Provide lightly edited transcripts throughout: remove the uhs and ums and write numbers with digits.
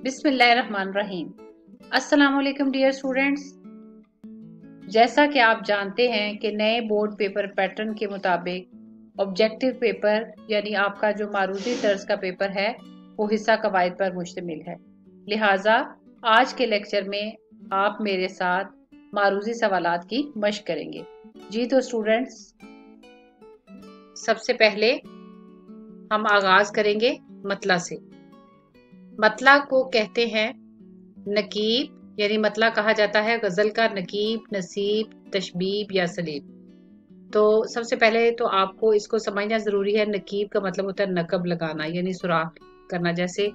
बिस्मिल्लाहिर्रहमानिर्रहीम। अस्सलामुअलैकुम dear students. जैसा कि आप जानते हैं कि नए बोर्ड पेपर पैटर्न के मुताबिक ऑब्जेक्टिव पेपर यानी आपका जो मारूजी तर्ज का पेपर है वो हिस्सा कवायद पर मुश्तमिल है। लिहाजा आज के लेक्चर में आप मेरे साथ मारूजी सवालात की मशक करेंगे। जी तो स्टूडेंट्स, सबसे पहले हम आगाज करेंगे मतला से। मतला को कहते हैं नकीब, यानी मतला कहा जाता है गजल का नकीब, नसीब, तशबीब या सलीब। तो सबसे पहले तो आपको इसको समझना जरूरी है। नकीब का मतलब होता है नकब लगाना, यानी सुराख करना। जैसे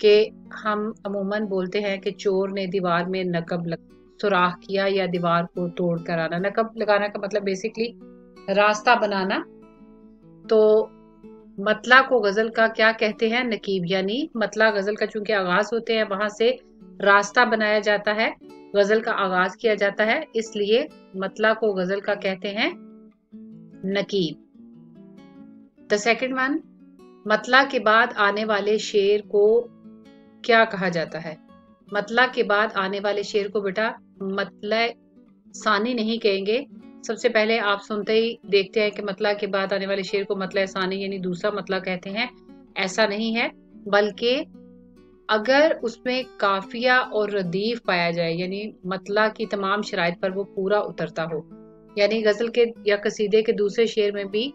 कि हम अमूमन बोलते हैं कि चोर ने दीवार में नकब सुराख किया या दीवार को तोड़ कर आना। नकब लगाना का मतलब बेसिकली रास्ता बनाना। तो मतला को गजल का क्या कहते हैं? नकीब। यानी मतला गजल का चूंकि आगाज होते हैं वहां से रास्ता बनाया जाता है, गजल का आगाज किया जाता है, इसलिए मतला को गजल का कहते हैं नकीब। द सेकंड वन, मतला के बाद आने वाले शेर को क्या कहा जाता है? मतला के बाद आने वाले शेर को बेटा मतला सानी नहीं कहेंगे। सबसे पहले आप सुनते ही देखते हैं कि मतला के बाद आने वाले शेर को मतला सानी यानी दूसरा मतला कहते हैं। ऐसा नहीं है, बल्कि अगर उसमें काफिया और रदीफ पाया जाए, यानी मतला की तमाम शराइत पर वो पूरा उतरता हो, यानी गजल के या कसीदे के दूसरे शेर में भी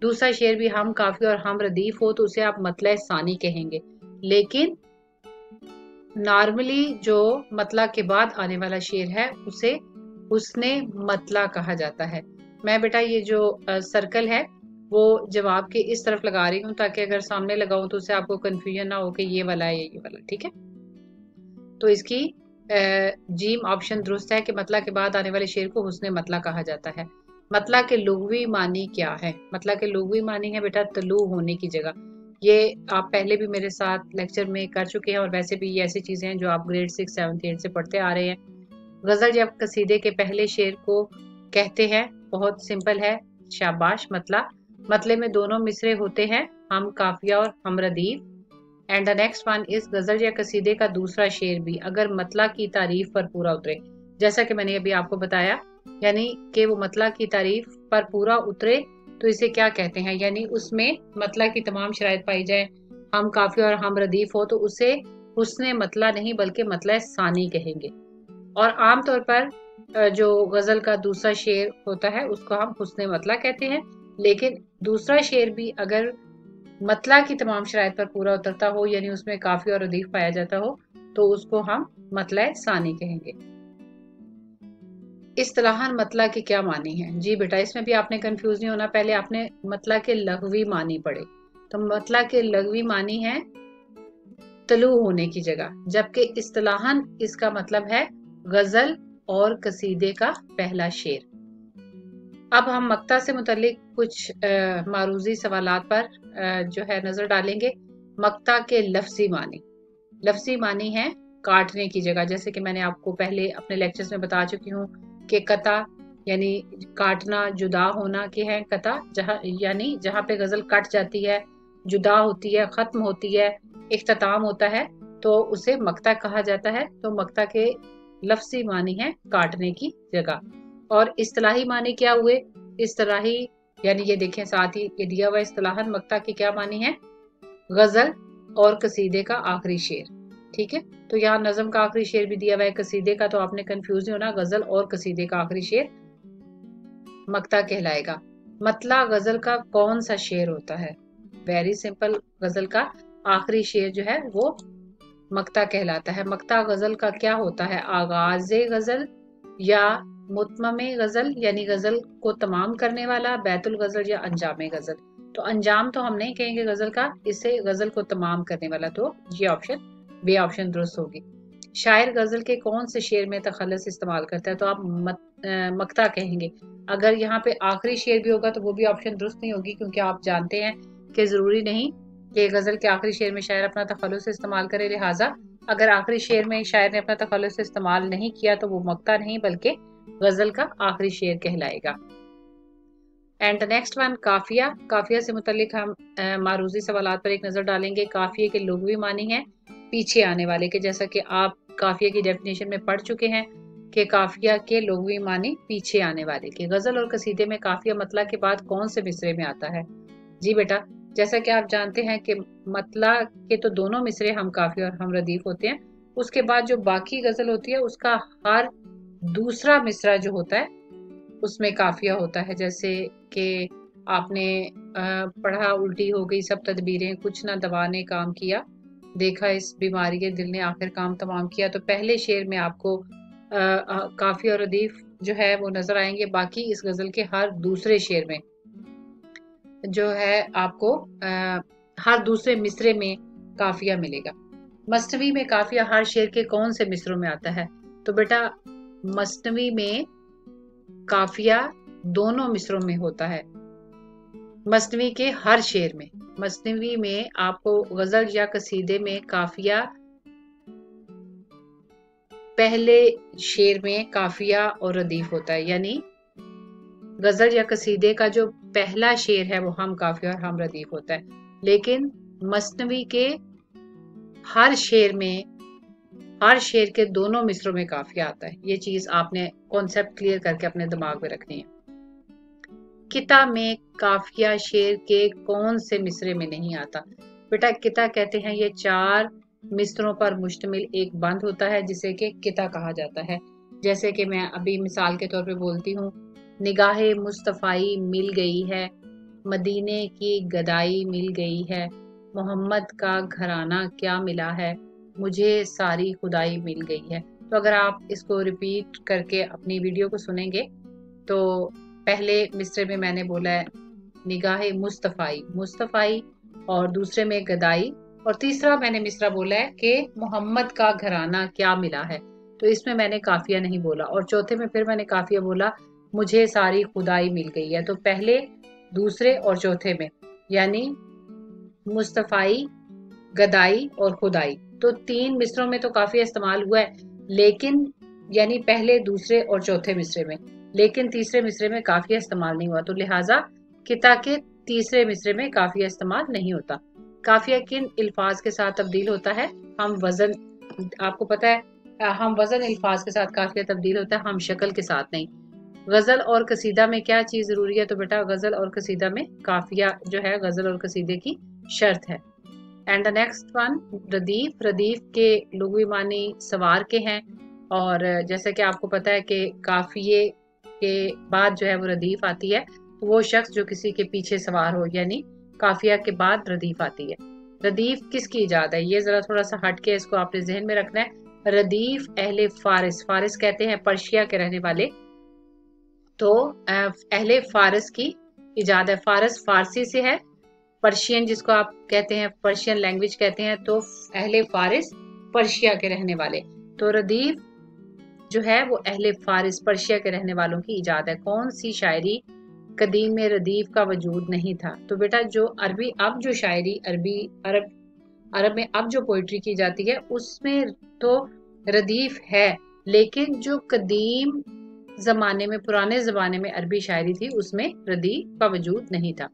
दूसरा शेर भी हम काफिया और हम रदीफ हो तो उसे आप मतला सानी कहेंगे। लेकिन नॉर्मली जो मतला के बाद आने वाला शेर है उसे उसने मतला कहा जाता है। मैं बेटा ये जो सर्कल है वो जवाब के इस तरफ लगा रही हूँ ताकि अगर सामने लगाऊं तो उससे आपको कंफ्यूजन ना हो कि ये वाला है ये वाला। ठीक है, तो इसकी जीम ऑप्शन दुरुस्त है कि मतला के बाद आने वाले शेर को हुस्ने मतला कहा जाता है। मतला के लुग़वी मानी क्या है? मतला के लुग़वी मानी है बेटा तलू होने की जगह। ये आप पहले भी मेरे साथ लेक्चर में कर चुके हैं और वैसे भी ये ऐसी चीजें हैं जो आप ग्रेड 6, 7, 8 से पढ़ते आ रहे हैं। गजल जब कसीदे के पहले शेर को कहते हैं, बहुत सिंपल है, शाबाश मतला। मतले में दोनों मिसरे होते हैं, हम काफिया और हम रदीफ। And the next one is गजल या कसीदे का दूसरा शेर भी अगर मतला की तारीफ पर पूरा उतरे, जैसा कि मैंने अभी आपको बताया, यानी कि वो मतला की तारीफ पर पूरा उतरे तो इसे क्या कहते हैं? यानी उसमें मतला की तमाम शराइत पाई जाए, हम काफिया और हम रदीफ हो तो उसे हुस्ने मतला नहीं बल्कि मतला सानी कहेंगे। और आमतौर पर जो गजल का दूसरा शेर होता है उसको हम हुस्ने मतला कहते हैं। लेकिन दूसरा शेर भी अगर मतला की तमाम शराइत पर पूरा उतरता हो, यानी उसमें काफी और रदीफ पाया जाता हो, तो उसको हम मतला सानी कहेंगे। इस्तिलाहन मतला के क्या मानी है? जी बेटा, इसमें भी आपने कंफ्यूज नहीं होना। पहले आपने मतला के लग़वी मानी पढ़े। तो मतला के लग़वी मानी है तलू होने की जगह, जबकि इस्तिलाहन इसका मतलब है गजल और कसीदे का पहला शेर। अब हम मक्ता से मुतल्लिक कुछ मारूजी सवालात पर जो है नजर डालेंगे। मक्ता के लफ्जी मानी। लफ्जी मानी है काटने की जगह, जैसे कि मैंने आपको पहले अपने लेक्चर्स में बता चुकी हूँ कि कता यानी काटना, जुदा होना के है कता, जहाँ यानी जहाँ पे गजल कट जाती है, जुदा होती है, खत्म होती है, इख्तिताम होता है, तो उसे मक्ता कहा जाता है। तो मक्ता के लफ्जी मानी है काटने की जगह। और इस्तिलाही मानी क्या हुए? इस्तिलाही यानी ये देखें साथ ही ये दिया हुआ इस्तिलाहन मक्ता की क्या मानी है? गजल और कसीदे का आखिरी शेर। ठीक है, तो यहाँ नज़म का आखिरी शेर भी दिया हुआ है कसीदे का, तो आपने कंफ्यूज नहीं होना, गजल और कसीदे का आखिरी शेर मक्ता कहलाएगा। मतला गजल का कौन सा शेर होता है? वेरी सिंपल, गजल का आखिरी शेर जो है वो मक्ता कहलाता है। मक्ता गजल का क्या होता है? आगाज़े गजल या मुतममे गजल यानी गजल को तमाम करने वाला, बैतुल गजल या अंजामे गजल। तो अंजाम तो हम नहीं कहेंगे गजल का, इसे गजल को तमाम करने वाला। तो ये ऑप्शन बे ऑप्शन दुरुस्त होगी। शायर गजल के कौन से शेर में तखल्लुस इस्तेमाल करता है? तो आप मक्ता कहेंगे। अगर यहाँ पे आखिरी शेर भी होगा तो वो भी ऑप्शन दुरुस्त नहीं होगी, क्योंकि आप जानते हैं कि जरूरी नहीं कि गजल के आखिरी शेर में शायर अपना तखल्लुस इस्तेमाल करे। लिहाजा अगर आखिरी शेर में शायर ने अपना तखल्लुस इस्तेमाल नहीं किया तो वो मक्ता नहीं बल्कि गजल का आखिरी शेर कहलाएगा। एंड नेक्स्ट वन काफिया। काफिया से मुतल्लिक हम मारूजी सवालात पर एक नजर डालेंगे। काफिये के लुग़वी मानी है पीछे आने वाले के, जैसा कि आप काफिया की डेफिनेशन में पढ़ चुके हैं कि काफिया के लुग़वी मानी पीछे आने वाले के। गजल और कसीदे में काफिया मतला के बाद कौन से मिसरे में आता है? जी बेटा, जैसा कि आप जानते हैं कि मतला के तो दोनों मिसरे हम काफिया और हम रदीफ होते हैं। उसके बाद जो बाकी गजल होती है उसका हर दूसरा मिसरा जो होता है उसमें काफिया होता है। जैसे कि आपने पढ़ा, उल्टी हो गई सब तदबीरें, कुछ ना दवा ने काम किया, देखा इस बीमारी के दिल ने आखिर काम तमाम किया। तो पहले शेर में आपको काफिया और रदीफ जो है वो नजर आएंगे। बाकी इस गजल के हर दूसरे शेर में जो है आपको हर दूसरे मिसरे में काफिया मिलेगा। मसनवी में काफिया हर शेर के कौन से मिसरों में आता है? तो बेटा, मसनवी में काफिया दोनों मिसरों में होता है। मसनवी के हर शेर में, मसनवी में आपको गजल या कसीदे में काफिया पहले शेर में काफिया और रदीफ होता है, यानी गजल या कसीदे का जो पहला शेर है वो हम काफिया और हम रदीफ होता है। लेकिन मसनवी के हर शेर में, हर शेर के दोनों मिसरों में काफिया आता है। ये चीज आपने कॉन्सेप्ट क्लियर करके अपने दिमाग में रखनी है। किता में काफिया शेर के कौन से मिसरे में नहीं आता? बेटा, किता कहते हैं ये 4 मिसरों पर मुश्तमिल एक बंद होता है जिसे कि किता कहा जाता है। जैसे कि मैं अभी मिसाल के तौर पे बोलती हूँ, निगाहे मुस्तफाई मिल गई है, मदीने की गदाई मिल गई है, मोहम्मद का घराना क्या मिला है, मुझे सारी खुदाई मिल गई है। तो अगर आप इसको रिपीट करके अपनी वीडियो को सुनेंगे तो पहले मिसरे में मैंने बोला है निगाहे मुस्तफाई, मुस्तफाई, और दूसरे में गदाई, और तीसरा मैंने मिसरा बोला है कि मोहम्मद का घराना क्या मिला है। तो इसमें मैंने काफिया नहीं बोला। और चौथे में फिर मैंने काफिया बोला, मुझे सारी खुदाई मिल गई है। तो पहले, दूसरे और चौथे में, यानी मुस्तफाई, गदाई और खुदाई, तो 3 मिसरों में तो काफिया इस्तेमाल हुआ है, लेकिन यानी पहले, दूसरे और चौथे मिसरे में, लेकिन तीसरे मिसरे में काफिया इस्तेमाल नहीं हुआ। तो लिहाजा किता के तीसरे मिसरे में काफिया इस्तेमाल नहीं होता। काफिया किन अल्फाज के साथ तब्दील होता है? हम वजन, आपको पता है हम वजन अल्फाज के साथ काफिया तब्दील होता है, हम शक्ल के साथ नहीं। गजल और कसीदा में क्या चीज जरूरी है? तो बेटा, गजल और कसीदा में काफिया जो है गजल और कसीदे की शर्त है। एंड द नेक्स्ट वन, रदीफ। रदीफ के लुग़वी मानी सवार के हैं, और जैसे कि आपको पता है कि काफिये के बाद जो है वो रदीफ आती है, तो वो शख्स जो किसी के पीछे सवार हो, यानी काफिया के बाद रदीफ आती है। रदीफ किसकी इजाद है? ये जरा थोड़ा सा हट के इसको आपने जहन में रखना है। रदीफ अहले फारिस, फारिस कहते हैं पर्शिया के रहने वाले, तो अहले फारिस की इजाद है। फारिस फारसी से है, पर्शियन जिसको आप कहते हैं, पर्शियन लैंग्वेज कहते हैं, तो अहले फारिस पर्शिया के रहने वाले। तो रदीफ जो है वो अहले फारिस पर्शिया के रहने वालों की इजाद है। कौन सी शायरी कदीम में रदीफ का वजूद नहीं था? तो बेटा, जो अरबी, अब जो शायरी अरब में अब जो पोइट्री की जाती है उसमें तो रदीफ है, लेकिन जो कदीम जमाने में, पुराने जमाने में अरबी शायरी थी उसमें रदीफ का वजूद नहीं था।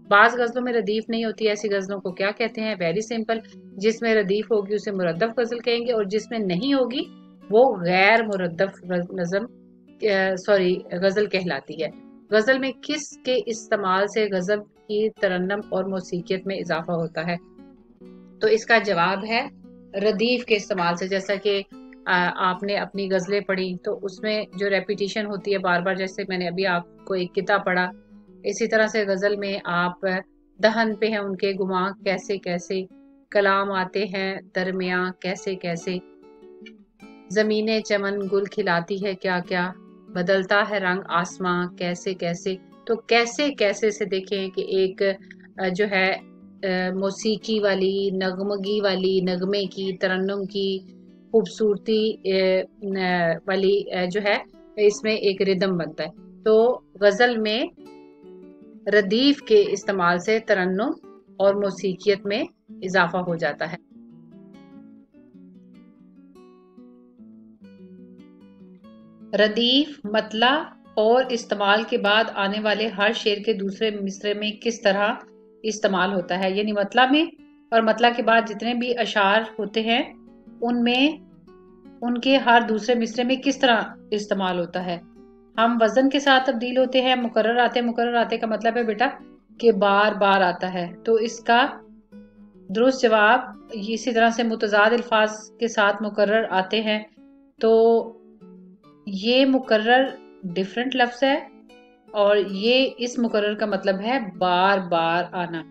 बाज गजलों में रदीफ नहीं होती, ऐसी गजलों को क्या कहते हैं? वेरी सिंपल, जिसमें रदीफ होगी उसे मुरद्दफ गजल कहेंगे, और जिसमें नहीं होगी वो गैर मुरद्दफ गजल कहलाती है। गजल में किस के इस्तेमाल से गजल की तरन्नम और मौसीकियत में इजाफा होता है? तो इसका जवाब है रदीफ के इस्तेमाल से। जैसा कि आपने अपनी गजलें पढ़ी तो उसमें जो रेपिटेशन होती है बार बार, जैसे मैंने अभी आपको एक किताब पढ़ा, इसी तरह से गजल में आप दहन पे हैं उनके गुमा कैसे कैसे, कलाम आते हैं दरमियां कैसे कैसे, जमीने चमन गुल खिलाती है क्या क्या, बदलता है रंग आसमां कैसे कैसे। तो कैसे कैसे से देखें कि एक जो है मौसीकी वाली, नगमगी वाली, नगमे की, तरन्नुम की खूबसूरती वाली जो है इसमें एक रिदम बनता है। तो गजल में रदीफ के इस्तेमाल से तरन्नुम और मौसीकियत में इजाफा हो जाता है। रदीफ, मतला और इस्तेमाल के बाद आने वाले हर शेर के दूसरे मिसरे में किस तरह इस्तेमाल होता है? यानी मतला में और मतला के बाद जितने भी अशार होते हैं उनमें उनके हर दूसरे मिसरे में किस तरह इस्तेमाल होता है। हम वजन के साथ तब्दील होते हैं, मुकर्रर आते का मतलब है बेटा कि बार बार आता है। तो इसका दुरुस्त जवाब इसी तरह से मुतजाद अल्फाज के साथ मुकर्रर आते हैं। तो ये मुकर्रर डिफरेंट लफ्ज है और ये इस मुकर्रर का मतलब है बार बार आना।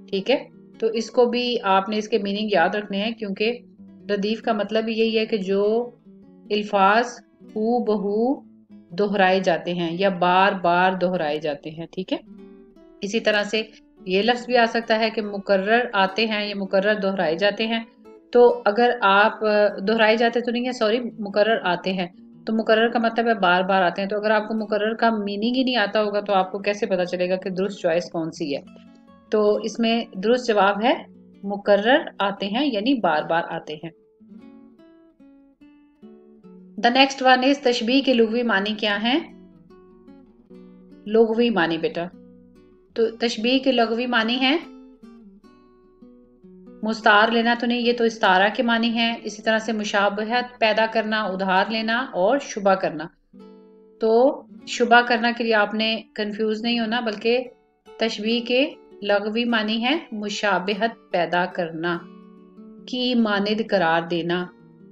ठीक है, तो इसको भी आपने इसके मीनिंग याद रखने हैं, क्योंकि रदीफ का मतलब यही है कि जो अल्फाज हू बहू दोहराए जाते हैं या बार बार दोहराए जाते हैं। ठीक है, इसी तरह से ये लफ्ज भी आ सकता है कि मुकर्रर आते हैं या मुकर्रर दोहराए जाते हैं। तो अगर आप दोहराए जाते तो नहीं है, सॉरी, मुकर्रर आते हैं, तो मुकर्रर का मतलब है बार बार आते हैं। तो अगर आपको मुकर्रर का मीनिंग ही नहीं आता होगा तो आपको कैसे पता चलेगा कि दुरुस्त चॉइस कौन सी है। तो इसमें दुरुस्त जवाब है मुकर्रर आते हैं यानी बार बार आते हैं। द नेक्स्ट वन इज तशबीह के लुग़वी मानी क्या है। लुग़वी मानी बेटा, तो तशबीह के लुग़वी मानी है मुस्तार लेना तो नहीं, ये तो इस्तारा के मानी है। इसी तरह से मुशाबहत पैदा करना, उधार लेना और शुबा करना। तो शुबा करना के लिए आपने कंफ्यूज नहीं होना, बल्कि तशबीह के लग़वी मानी है मुशाबहत पैदा करना, की मानिद करार देना,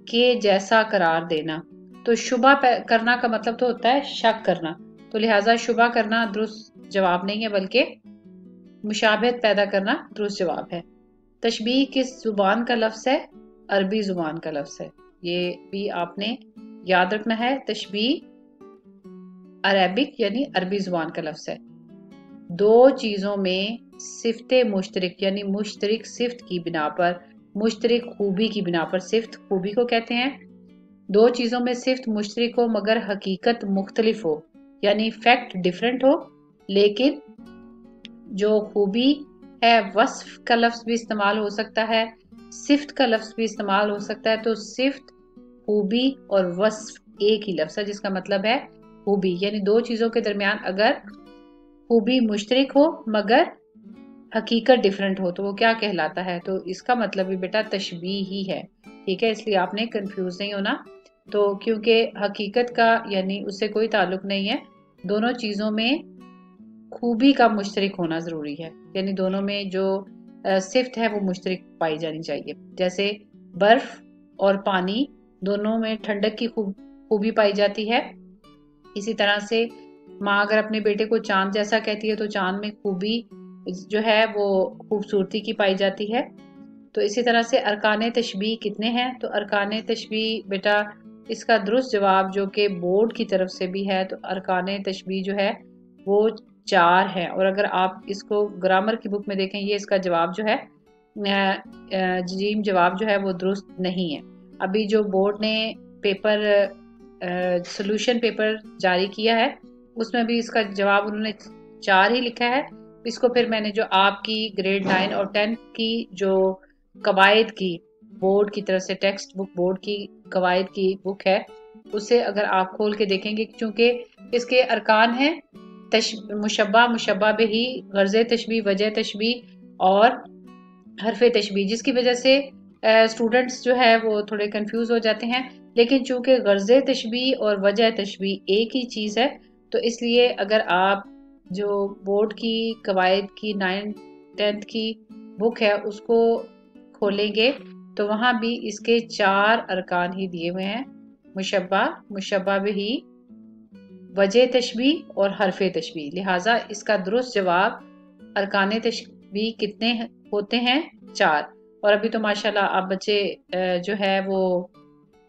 के जैसा करार देना। तो शुबा करना का मतलब तो होता है शक करना, तो लिहाजा शुबा करना दुरुस्त जवाब नहीं है, बल्कि मुशाबहत पैदा करना दुरुस्त जवाब है। तशबीह किस जुबान का लफ्ज है। अरबी जुबान का लफ्ज है, ये भी आपने याद रखना है। तशबीह अरबिक यानी अरबी जुबान का लफ्ज है। दो चीजों में सिफ्त मुश्तरिक यानी मुश्तरिक सिफ्त की बिना पर, मुश्तरिक खूबी की बिना पर, सिफ्त खूबी को कहते हैं। दो चीजों में सिफ्त मुश्तरिक हो मगर हकीकत मुख्तलिफ हो, यानी फैक्ट डिफरेंट हो, लेकिन जो खूबी है वस्फ का लफ्ज भी इस्तेमाल हो सकता है, सिफ्त का लफ्ज भी इस्तेमाल हो सकता है। तो सिफ्त, खूबी और वस्फ एक ही लफ्ज है जिसका मतलब है खूबी, यानी दो चीजों के दरमियान अगर खूबी मुश्तरिक हो मगर हकीकत डिफरेंट हो तो वो क्या कहलाता है। तो इसका मतलब भी बेटा तशबीह ही है। ठीक है, इसलिए आपने कंफ्यूज नहीं होना। तो क्योंकि हकीकत का यानी उससे कोई ताल्लुक नहीं है, दोनों चीजों में खूबी का मुश्तरिक होना जरूरी है, यानी दोनों में जो सिफ्त है वो मुश्तरिक पाई जानी चाहिए। जैसे बर्फ और पानी दोनों में ठंडक की खूबी पाई जाती है, इसी तरह से माँ अगर अपने बेटे को चांद जैसा कहती है तो चांद में खूबी जो है वो खूबसूरती की पाई जाती है। तो इसी तरह से अरकान तशबीह कितने हैं। तो अरकान तशबीह बेटा इसका दुरुस्त जवाब जो कि बोर्ड की तरफ से भी है, तो अरकान तशबीह जो है वो 4 है। और अगर आप इसको ग्रामर की बुक में देखें, ये इसका जवाब जो है जीम जवाब जो है वो दुरुस्त नहीं है। अभी जो बोर्ड ने पेपर सोल्यूशन पेपर जारी किया है उसमें भी इसका जवाब उन्होंने 4 ही लिखा है। इसको फिर मैंने जो आपकी ग्रेड 9 और 10 की जो कवायद की बोर्ड की तरफ से टेक्स्ट बुक बोर्ड की कवायद की बुक है उसे अगर आप खोल के देखेंगे, क्योंकि इसके अरकान हैं मुशब्बा, मुशब्बा बिही, गर्ज़ तशबीह, वजह तशबीह और हरफ तशबीह, जिसकी वजह से स्टूडेंट्स जो है वो थोड़े कंफ्यूज हो जाते हैं। लेकिन चूंकि गर्ज़ तशबीह और वजह तशबीह एक ही चीज़ है, तो इसलिए अगर आप जो बोर्ड की कवायद की 9th-10th की बुक है उसको खोलेंगे तो वहां भी इसके 4 अरकान ही दिए हुए हैं, मुशब्बा, मुशब्बा बिही, वजह तशबीह और हरफ तशबीह। लिहाजा इसका दुरुस्त जवाब अरकान तशबीह कितने होते हैं, 4। और अभी तो माशाल्लाह आप बच्चे जो है वो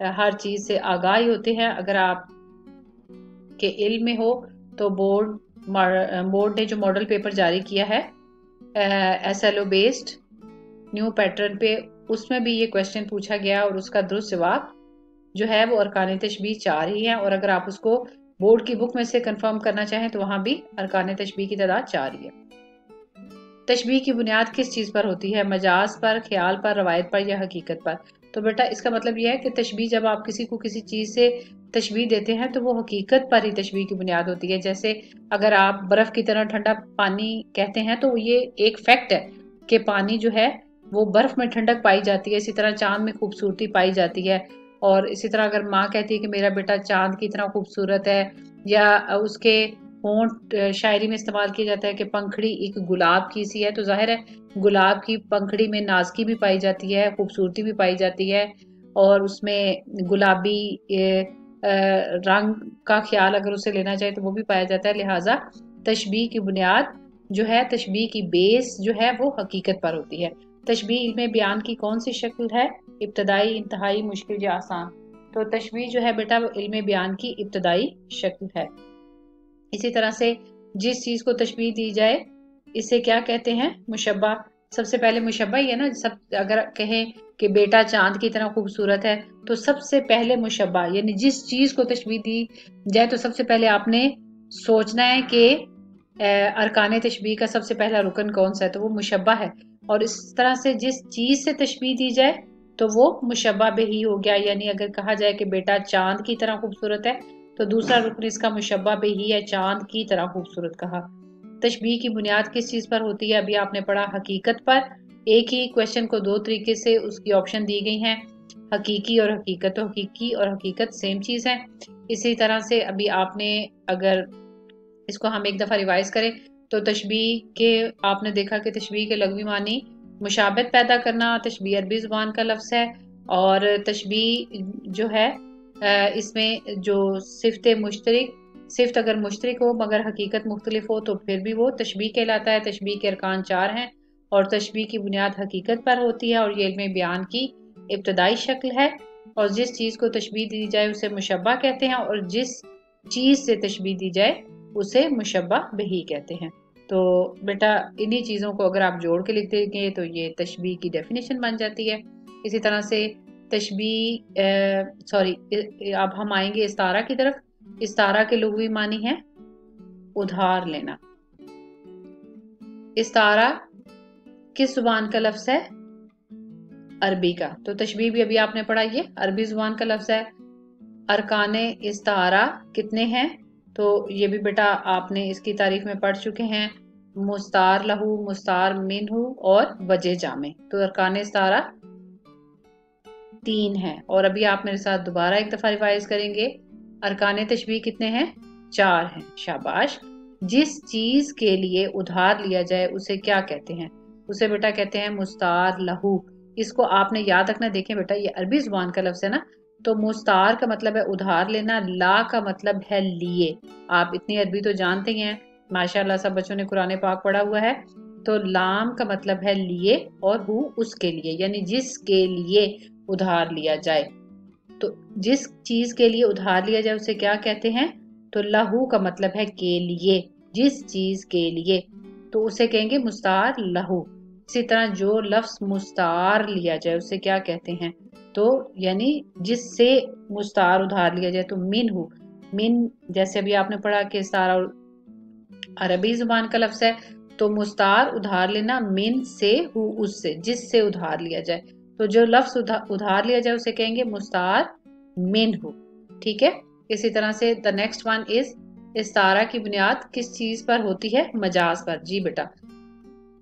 हर चीज से आगाह ही होते हैं। अगर आप के इल्म में हो तो बोर्ड ने जो मॉडल पेपर जारी किया है SLO बेस्ड न्यू पैटर्न पे, उसमें भी ये क्वेश्चन पूछा गया और उसका दुरुस्त जवाब जो है वो अरकान तशबीह 4 ही है। और अगर आप उसको बोर्ड की बुक में से कंफर्म करना चाहें तो वहां भी अरकान तशबीह की तादाद 4 ही है। तशबीह की बुनियाद किस चीज पर होती है, मजाज पर, ख्याल पर, रवायत पर या हकीकत पर। तो बेटा इसका मतलब यह है कि तशबीह जब आप किसी को किसी चीज से तशबीह देते हैं तो वो हकीकत पर ही तशबीह की बुनियाद होती है। जैसे अगर आप बर्फ की तरह ठंडा पानी कहते हैं तो ये एक फैक्ट है कि पानी जो है वो बर्फ में ठंडक पाई जाती है, इसी तरह चांद में खूबसूरती पाई जाती है। और इसी तरह अगर माँ कहती है कि मेरा बेटा चांद की तरह खूबसूरत है, या उसके होंठ शायरी में इस्तेमाल किया जाता है कि पंखड़ी एक गुलाब की सी है, तो जाहिर है गुलाब की पंखड़ी में नाज़गी भी पाई जाती है, खूबसूरती भी पाई जाती है, और उसमें गुलाबी रंग का ख्याल अगर उसे लेना चाहे तो वो भी पाया जाता है। लिहाजा तशबीह की बुनियाद जो है, तशबीह की बेस जो है वो हकीकत पर होती है। तशबीह इल्म बयान की कौन सी शक्ल है? इब्तदाई, इंतहाई, मुश्किल या आसान? तो तशबीह जो है बेटा वो इल्म बयान की इब्तदाई शक्ल है। इसी तरह से जिस चीज को तशबीह दी जाए इसे क्या कहते हैं? मुशब्बा। सबसे पहले मुशब्बा ही है ना, सब अगर कहें कि बेटा चांद की तरह खूबसूरत है तो सबसे पहले मुशब्बा, यानी जिस चीज को तशबीह दी जाए तो सबसे पहले आपने सोचना है कि अरकान तशबीह का सबसे पहला रुकन कौन सा है, तो वो मुशब्बा है। और इस तरह से जिस चीज से तशबीह दी जाए तो वो मुशब्बा भी ही हो गया। यानी अगर कहा जाए कि बेटा चांद की तरह खूबसूरत है तो दूसरा रुकन इसका मुशब्बा भी ही है, चांद की तरह खूबसूरत कहा। तशबीह की बुनियाद किस चीज पर होती है? अभी आपने पढ़ा हकीकत पर। एक ही क्वेश्चन को दो तरीके से उसकी ऑप्शन दी गई हैं, हकीकी और हकीकत। तो हकीकी और हकीकत सेम चीज है। इसी तरह से अभी आपने अगर इसको हम एक दफा रिवाइज करें तो तशबीह के आपने देखा कि तशबीह के लग़वी मानी मुशाबत पैदा करना, तशबीह अरबी जुबान का लफ्ज है। और तशबीह जो है इसमें जो सिफ्त मुश्तरिक, सिफ्त अगर मुश्तरिक हो मगर हकीकत मुख्तलिफ हो तो फिर भी वो तशबीह कहलाता है। तशबीह के अरकान 4 हैं और तशबीह की बुनियाद हकीकत पर होती है और ये इल्म बयान की इब्तदाई शक्ल है। और जिस चीज़ को तशबीह दी जाए उसे मुशब्बा कहते हैं, और जिस चीज़ से तशबीह दी जाए उसे मुशब्बा बिही कहते हैं। तो बेटा इन्हीं चीज़ों को अगर आप जोड़ के लिख देंगे तो ये तशबीह की डेफिनेशन बन जाती है। इसी तरह से तशबीह अब हम आएंगे इस्तारा की तरफ। इस्तारा के लुग़वी मानी है उधार लेना। इस्तारा किस जुबान का लफ्ज है? अरबी का। तो तशबीह भी अभी आपने पढ़ा, ये अरबी जुबान का लफ्ज है। अरकाने इस्तारा कितने हैं? तो ये भी बेटा आपने इसकी तारीफ में पढ़ चुके हैं, मुस्तार लहू, मुस्तार मिनहू और वजह जामे। तो अरकान इस्तारा 3 हैं। और अभी आप मेरे साथ दोबारा एक दफा रिवाइज करेंगे। अरकान तशबीह कितने हैं? 4 हैं। शाबाश। जिस चीज के लिए उधार लिया जाए उसे क्या कहते हैं? उसे बेटा कहते हैं मुस्तार लहू। इसको आपने याद रखना। देखें बेटा ये अरबी जुबान का लफ्ज है ना, तो मुस्तार का मतलब है उधार लेना, ला का मतलब है लिए। आप इतनी अरबी तो जानते ही हैं, माशाल्लाह सब बच्चों ने कुरान पाक पढ़ा हुआ है। तो लाम का मतलब है लिए और हु उसके लिए, यानी जिसके लिए उधार लिया जाए। तो जिस चीज के लिए उधार लिया जाए उसे क्या कहते हैं? तो लहू का मतलब है के लिए, जिस चीज के लिए, तो उसे कहेंगे मुस्तार लहू। इसी तरह जो लफ्ज मुस्तार लिया जाए उसे क्या कहते हैं? तो यानी जिससे मुस्तार उधार लिया जाए। तो मिन हु, मिन जैसे अभी आपने पढ़ा कि सारा अरबी जुबान का लफ्ज है, तो मुस्तार उधार लेना, मिन से हु उससे, जिससे उधार लिया जाए। तो जो लफ्ज उधार लिया जाए उसे कहेंगे मुस्तार मिन हु। ठीक है। इसी तरह से द नेक्स्ट वन इज इस्तारा की बुनियाद किस चीज पर होती है? मजाज पर। जी बेटा,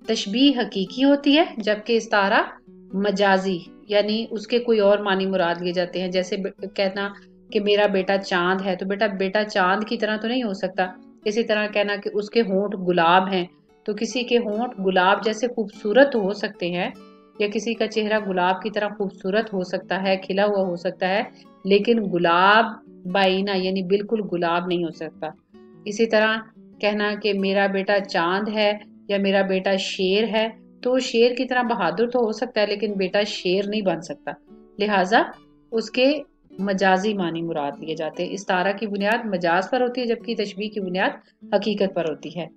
तशबीह हकीकी होती है जबकि इस्तारा मजाजी, यानी उसके कोई और मानी मुराद लिए जाते हैं। जैसे कहना कि मेरा बेटा चांद है, तो बेटा चांद की तरह तो नहीं हो सकता। इसी तरह कहना कि उसके होंठ गुलाब हैं, तो किसी के होंठ गुलाब जैसे खूबसूरत हो सकते हैं, या किसी का चेहरा गुलाब की तरह खूबसूरत हो सकता है, खिला हुआ हो सकता है, लेकिन गुलाब बाइना यानी बिल्कुल गुलाब नहीं हो सकता। इसी तरह कहना कि मेरा बेटा चांद है या मेरा बेटा शेर है, तो शेर की तरह बहादुर तो हो सकता है लेकिन बेटा शेर नहीं बन सकता। लिहाजा उसके मजाजी मानी मुराद लिए जाते हैं। इस्तारा की बुनियाद मजाज पर होती है जबकि तशबीह की बुनियाद हकीकत पर होती है।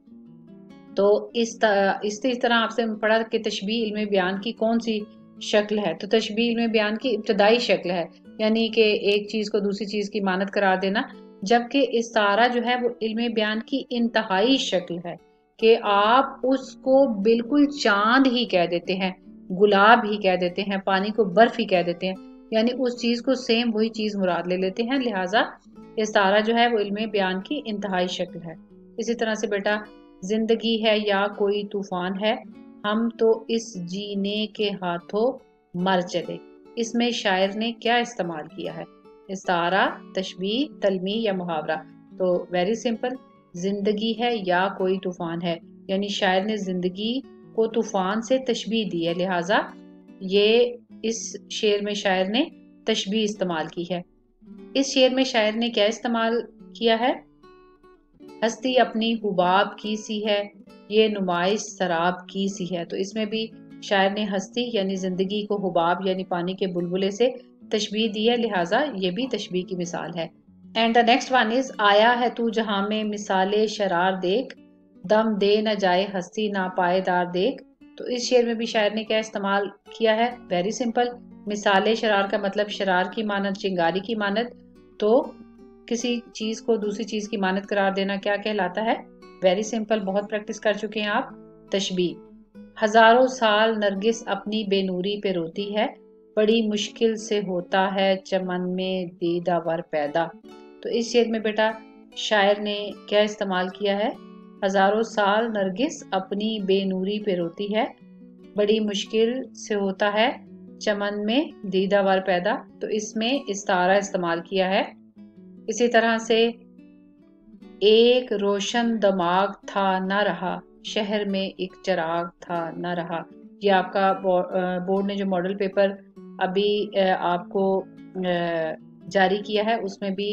तो इस तरह आपसे पढ़ा कि तशबीह इल्म बयान की कौन सी शक्ल है? तो तशबीह इल्म बयान की इब्तदाई शक्ल है, यानी कि एक चीज को दूसरी चीज की मानद करार देना। जबकि इस्तारा जो है वो इल्म बयान की इंतहाई शक्ल है कि आप उसको बिल्कुल चांद ही कह देते हैं, गुलाब ही कह देते हैं, पानी को बर्फ ही कह देते हैं, यानी उस चीज को सेम वही चीज मुराद ले लेते हैं। लिहाजा इस्तारा जो है वो इल्म बयान की इंतहाई शक्ल है। इसी तरह से बेटा जिंदगी है या कोई तूफान है, ہم تو اس جینے کے ہاتھوں مر چلے. اس میں شاعر نے کیا استعمال کیا ہے؟ استعارہ، تشبیہ، تلمیح یا محاورہ. تو ویری سمپل، زندگی ہے یا کوئی طوفان ہے، یعنی شاعر نے زندگی کو طوفان سے تشبیہ دی ہے، لہٰذا یہ اس شعر میں شاعر نے تشبیہ استعمال کی ہے. اس شعر میں شاعر نے کیا استعمال کیا ہے؟ ہستی اپنی حباب کی سی ہے، یہ نمائش سراب کی سی ہے. تو اس میں بھی شاعر نے ہستی یعنی زندگی کو حباب یعنی پانی کے بلبلے سے تشبیہ دی ہے، لہٰذا یہ بھی تشبیہ کی مثال ہے. And the next one is آیا ہے تو جہاں میں مثال شرار دیکھ، دم دے نہ جائے ہستی نا پائیدار دیکھ. تو اس شعر میں بھی شاعر نے کیا استعمال کیا ہے؟ ویری سمپل، مثال شرار کا مطلب شرار کی مانند، چنگاری کی مانند. تو کسی چیز کو دوسری چیز کی مانند قرار دینا کیا کہلاتا ہے؟ ویری سمپل، بہت پریکٹس کر چکے ہیں آپ، تشبیہ. ہزاروں سال نرگس اپنی بے نوری پہ روتی ہے، بڑی مشکل سے ہوتا ہے چمن میں دیدہ ور پیدا. تو اس شعر میں بیٹا شاعر نے کیا استعمال کیا ہے؟ ہزاروں سال نرگس اپنی بے نوری پہ روتی ہے، بڑی مشکل سے ہوتا ہے چمن میں دیدہ ور پیدا. تو اس میں استعارہ استعمال کیا ہے. اسی طرح سے ایک روشن دماغ تھا نہ رہا، شہر میں ایک چراغ تھا نہ رہا. یہ آپ کا بورڈ نے جو ماڈل پیپر ابھی آپ کو جاری کیا ہے اس میں بھی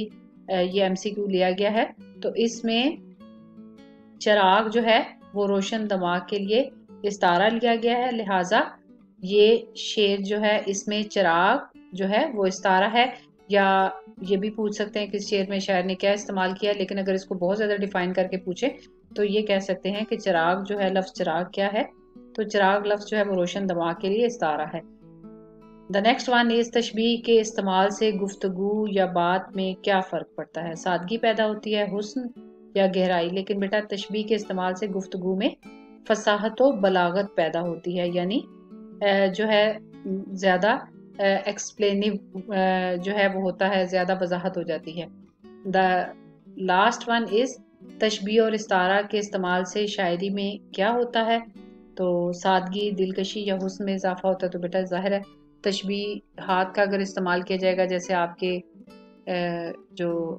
یہ ایم سی کیو لیا گیا ہے. تو اس میں چراغ جو ہے وہ روشن دماغ کے لیے استعارہ لیا گیا ہے، لہٰذا یہ شعر جو ہے اس میں چراغ جو ہے وہ استعارہ ہے. یا یہ بھی پوچھ سکتے ہیں کہ اس شعر میں شاعر نے کیا استعمال کیا، لیکن اگر اس کو بہت زیادہ ڈیفائن کر کے پوچھے تو یہ کہہ سکتے ہیں کہ چراغ جو ہے، لفظ چراغ کیا ہے؟ تو چراغ لفظ جو ہے وہ روشن دماغ کے لیے استعارہ ہے. دا نیکسٹ ون از تشبیہ کے استعمال سے گفتگو یا بات میں کیا فرق پڑتا ہے؟ سادگی پیدا ہوتی ہے، حسن یا گہرائی. لیکن بیٹا تشبیہ کے استعمال سے گفتگو میں فصاحت و بلاغت پیدا ہوتی ہے، یعنی جو ہے زیادہ ایکسپلینیو جو ہے وہ ہوتا ہے، زیادہ وضاحت ہو جاتی ہے. دا لاسٹ ون از تشبیہ اور استعارہ کے استعمال سے شاعری میں کیا ہوتا ہے؟ تو سادگی، دلکشی یا حسن میں اضافہ ہوتا ہے. تو بیٹا ظاہر ہے تشبیہات کا اگر استعمال کیا جائے گا، جیسے آپ کے جو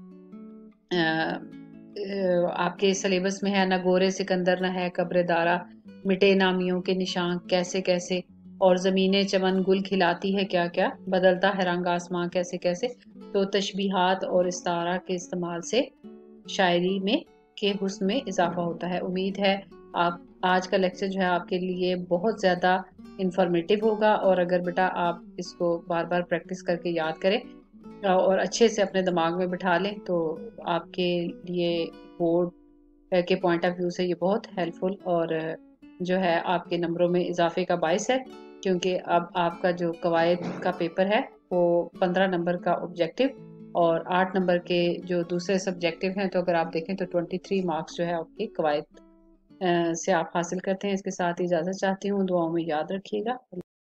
آپ کے سلیبس میں ہے، نہ گورے سکندر نہ ہے قبر دارا، مٹے نامیوں کے نشان کیسے کیسے، اور زمینیں چمن گل کھلاتی ہے کیا کیا، بدلتا ہے رنگ آسمان کیسے کیسے. تو تشبیہات اور استعارہ کے استعمال سے شاعری میں کے حسن میں اضافہ ہوتا ہے. امید ہے آپ آج کا لیکچر جو ہے آپ کے لیے بہت زیادہ انفارمیٹیو ہوگا، اور اگر بیٹا آپ اس کو بار بار پریکٹس کر کے یاد کریں اور اچھے سے اپنے دماغ میں بٹھا لیں تو آپ کے لیے بورڈ کے پوائنٹ آف ویو سے یہ بہت ہیلپ فل اور جو ہے آپ کے نمبروں میں اضافے کا باعث ہے، کیونکہ اب آپ کا جو قواعد کا پیپر ہے وہ 15 نمبر کا آبجیکٹو اور 8 نمبر کے جو دوسرے سبجیکٹو ہیں، تو اگر آپ دیکھیں تو 23 مارکس جو ہے آپ کے قواعد سے آپ حاصل کرتے ہیں. اس کے ساتھ اجازت چاہتی ہوں، دعاؤں میں یاد رکھیے گا.